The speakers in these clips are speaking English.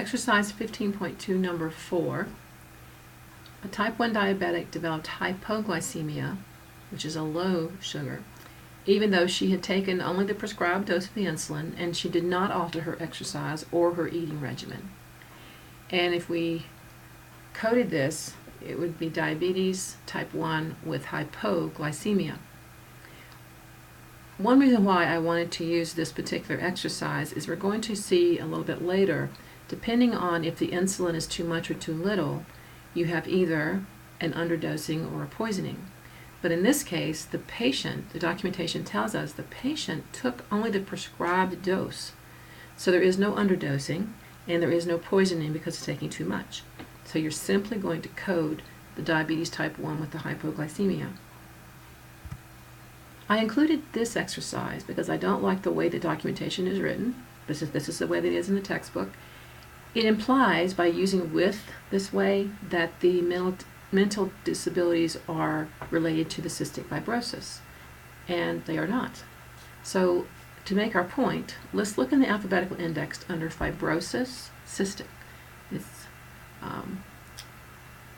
Exercise 15.2, number 4. A type 1 diabetic developed hypoglycemia, which is a low sugar, even though she had taken only the prescribed dose of the insulin and she did not alter her exercise or her eating regimen. And if we coded this, it would be diabetes type 1 with hypoglycemia. One reason why I wanted to use this particular exercise is we're going to see a little bit later, depending on if the insulin is too much or too little, you have either an underdosing or a poisoning. But in this case, the patient, the documentation tells us the patient took only the prescribed dose. So there is no underdosing and there is no poisoning because it's taking too much. So you're simply going to code the diabetes type 1 with the hypoglycemia. I included this exercise because I don't like the way the documentation is written. This is the way that it is in the textbook. It implies, by using with this way, that the mental disabilities are related to the cystic fibrosis, and they are not. So to make our point, let's look in the alphabetical index under fibrosis, cystic. It's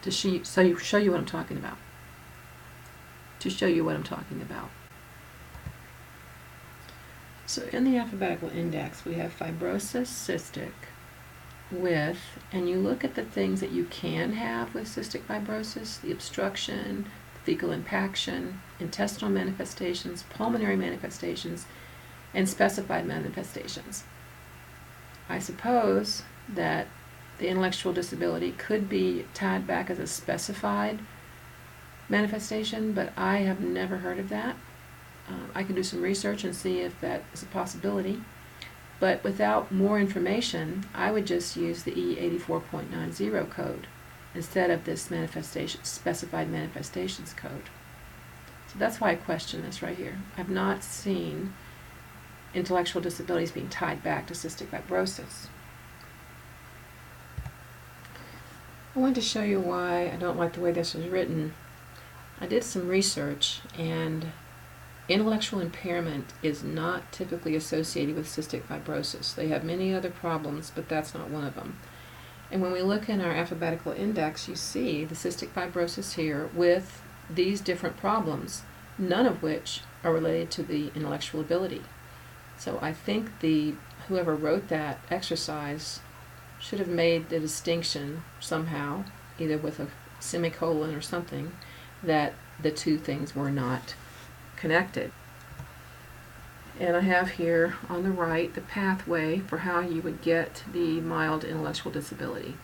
to show you what I'm talking about. So in the alphabetical index, we have fibrosis, cystic, with, and you look at the things that you can have with cystic fibrosis: the obstruction, fecal impaction, intestinal manifestations, pulmonary manifestations, and specified manifestations. I suppose that the intellectual disability could be tied back as a specified manifestation, but I have never heard of that. I can do some research and see if that is a possibility. But without more information, I would just use the E84.90 code instead of this specified manifestations code. So that's why I question this right here. I've not seen intellectual disabilities being tied back to cystic fibrosis. I wanted to show you why I don't like the way this is written. I did some research, and intellectual impairment is not typically associated with cystic fibrosis. They have many other problems, but that's not one of them. And when we look in our alphabetical index, you see the cystic fibrosis here with these different problems, none of which are related to the intellectual ability. So I think whoever wrote that exercise should have made the distinction somehow, either with a semicolon or something, that the two things were not connected. And I have here on the right the pathway for how you would get the mild intellectual disability.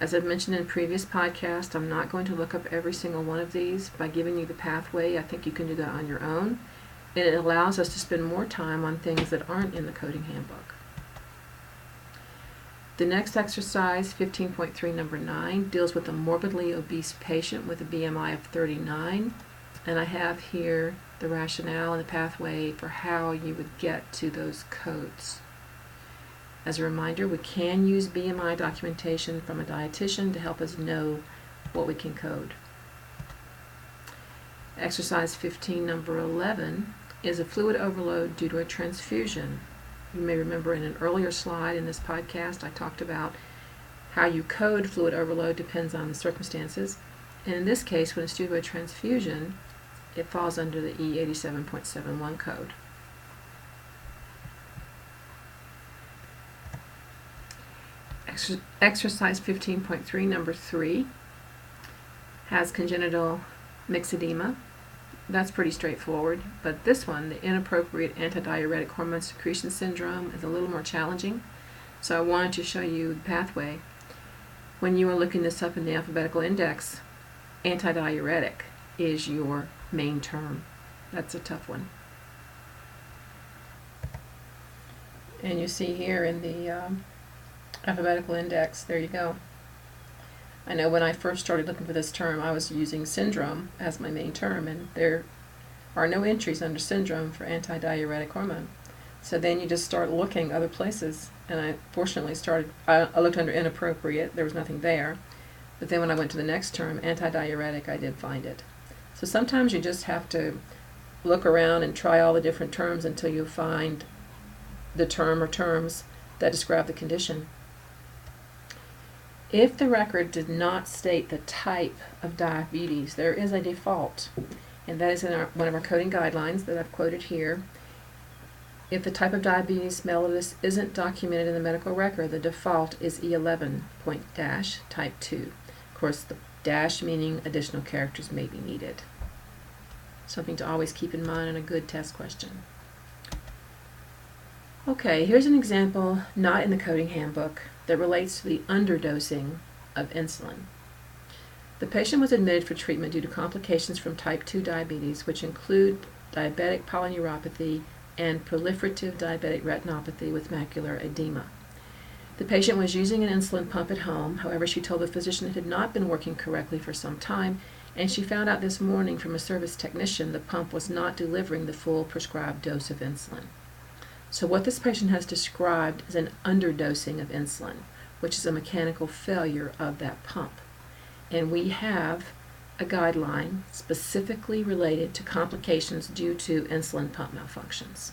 As I've mentioned in a previous podcast, I'm not going to look up every single one of these. By giving you the pathway, I think you can do that on your own, and it allows us to spend more time on things that aren't in the Coding Handbook. The next exercise, 15.3, number 9, deals with a morbidly obese patient with a BMI of 39. And I have here the rationale and the pathway for how you would get to those codes. As a reminder, we can use BMI documentation from a dietitian to help us know what we can code. Exercise 15, number 11, is a fluid overload due to a transfusion. You may remember in an earlier slide in this podcast, I talked about how you code fluid overload depends on the circumstances. And in this case, when it's due to a transfusion, it falls under the E87.71 code. Exercise 15.3, number 3, has congenital myxedema. That's pretty straightforward, but this one, the inappropriate antidiuretic hormone secretion syndrome, is a little more challenging. So I wanted to show you the pathway. When you are looking this up in the alphabetical index, antidiuretic is your main term. That's a tough one. And you see here in the alphabetical index, there you go. I know when I first started looking for this term, I was using syndrome as my main term, and there are no entries under syndrome for antidiuretic hormone. So then you just start looking other places, and I fortunately I looked under inappropriate, there was nothing there. But then when I went to the next term, antidiuretic, I did find it. So sometimes you just have to look around and try all the different terms until you find the term or terms that describe the condition. If the record did not state the type of diabetes, there is a default, and that is in one of our coding guidelines that I've quoted here. If the type of diabetes mellitus isn't documented in the medical record, the default is E11 point dash type 2. Of course, the dash meaning additional characters may be needed. Something to always keep in mind in a good test question. Okay, here's an example not in the coding handbook that relates to the underdosing of insulin. The patient was admitted for treatment due to complications from type 2 diabetes, which include diabetic polyneuropathy and proliferative diabetic retinopathy with macular edema. The patient was using an insulin pump at home. However, she told the physician it had not been working correctly for some time, and she found out this morning from a service technician the pump was not delivering the full prescribed dose of insulin. So what this patient has described is an underdosing of insulin, which is a mechanical failure of that pump. And we have a guideline specifically related to complications due to insulin pump malfunctions.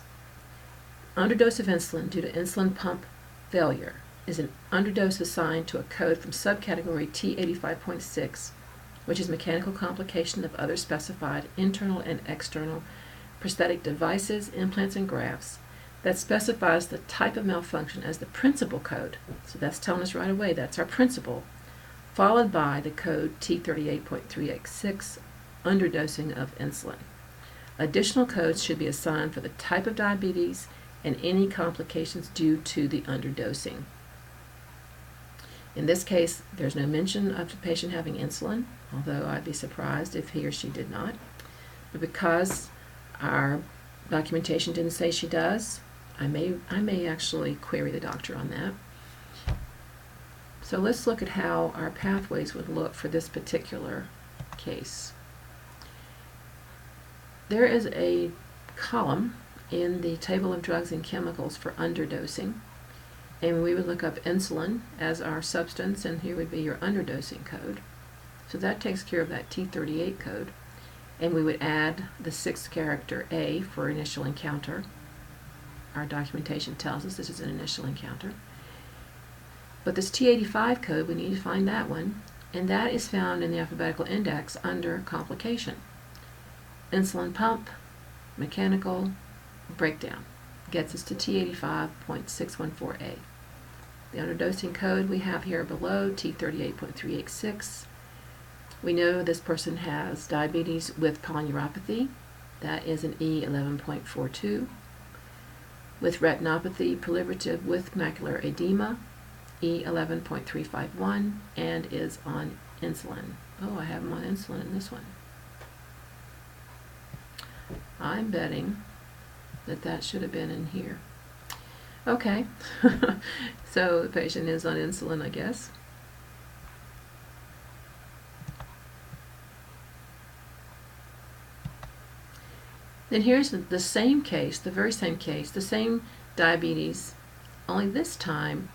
Underdose of insulin due to insulin pump failure is an underdose assigned to a code from subcategory T85.6, which is mechanical complication of other specified internal and external prosthetic devices, implants, and grafts, that specifies the type of malfunction as the principal code. So that's telling us right away that's our principal, followed by the code T38.386, underdosing of insulin. Additional codes should be assigned for the type of diabetes and any complications due to the underdosing. In this case, there's no mention of the patient having insulin, although I'd be surprised if he or she did not. But because our documentation didn't say she does, I may actually query the doctor on that. So let's look at how our pathways would look for this particular case. There is a column in the table of drugs and chemicals for underdosing, and we would look up insulin as our substance, and here would be your underdosing code. So that takes care of that T38 code, and we would add the sixth character A for initial encounter. Our documentation tells us this is an initial encounter. But this T85 code, we need to find that one, and that is found in the alphabetical index under complication. Insulin pump, mechanical, breakdown gets us to T85.614A. The underdosing code we have here below, T38.386. We know this person has diabetes with polyneuropathy. That is an E11.42. With retinopathy, proliferative with macular edema, E11.351, and is on insulin. Oh, I have him on insulin in this one. I'm betting that that should have been in here. Okay, so the patient is on insulin, I guess. Then here's the same case, the very same case, the same diabetes, only this time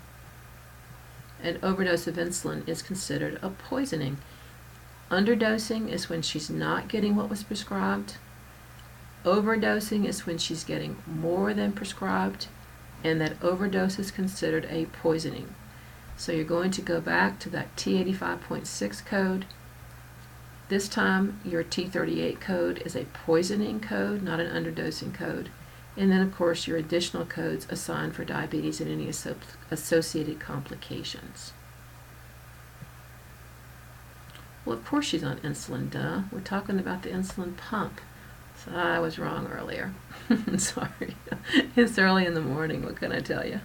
an overdose of insulin is considered a poisoning. Underdosing is when she's not getting what was prescribed. Overdosing is when she's getting more than prescribed, and that overdose is considered a poisoning. So you're going to go back to that T85.6 code. This time your T38 code is a poisoning code, not an underdosing code. And then of course your additional codes assigned for diabetes and any associated complications. Well, of course she's on insulin, duh. We're talking about the insulin pump. So I was wrong earlier. Sorry. It's early in the morning, what can I tell you?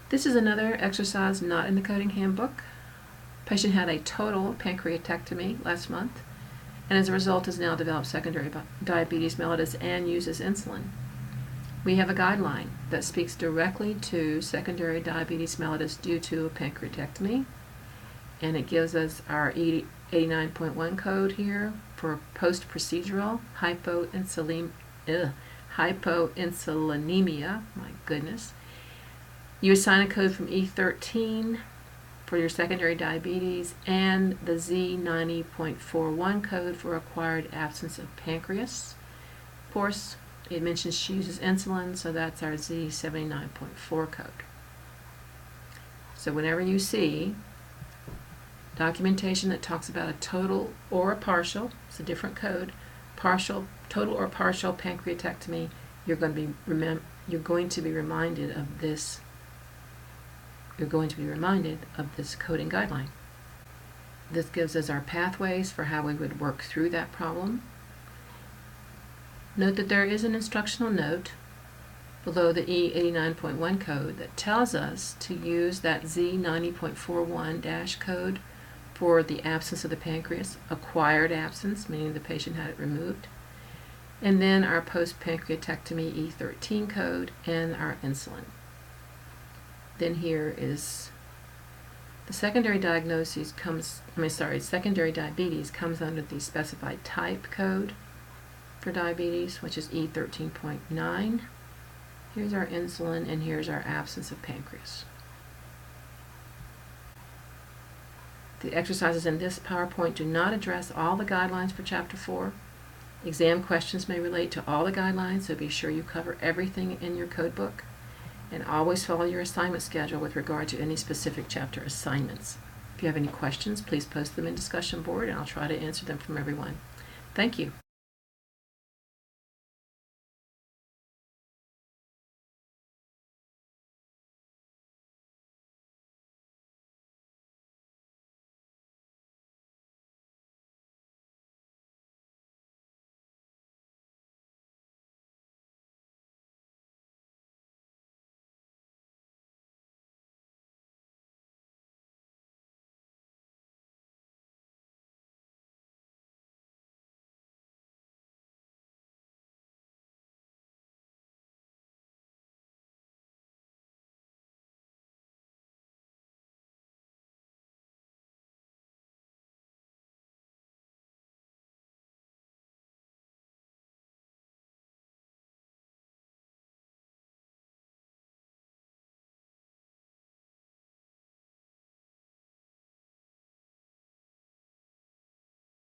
This is another exercise not in the coding handbook. Patient had a total pancreatectomy last month, and as a result has now developed secondary diabetes mellitus and uses insulin. We have a guideline that speaks directly to secondary diabetes mellitus due to a pancreatectomy, and it gives us our 89.1 code here for post-procedural hypoinsulinemia. My goodness. You assign a code from E13 for your secondary diabetes and the Z90.41 code for acquired absence of pancreas. Of course, it mentions she uses insulin, so that's our Z79.4 code. So whenever you see documentation that talks about a total or a partial, it's a different code, total or partial pancreatectomy, you're going to be reminded of this. You're going to be reminded of this coding guideline. This gives us our pathways for how we would work through that problem. Note that there is an instructional note below the E89.1 code that tells us to use that Z90.41- code for the absence of the pancreas, acquired absence, meaning the patient had it removed, and then our post-pancreatectomy E13 code and our insulin. Then here is the secondary diabetes comes under the specified type code for diabetes, which is E13.9. Here's our insulin, and here's our absence of pancreas. The exercises in this PowerPoint do not address all the guidelines for Chapter 4. Exam questions may relate to all the guidelines, so be sure you cover everything in your code book. And always follow your assignment schedule with regard to any specific chapter assignments. If you have any questions, please post them in discussion board, and I'll try to answer them from everyone. Thank you.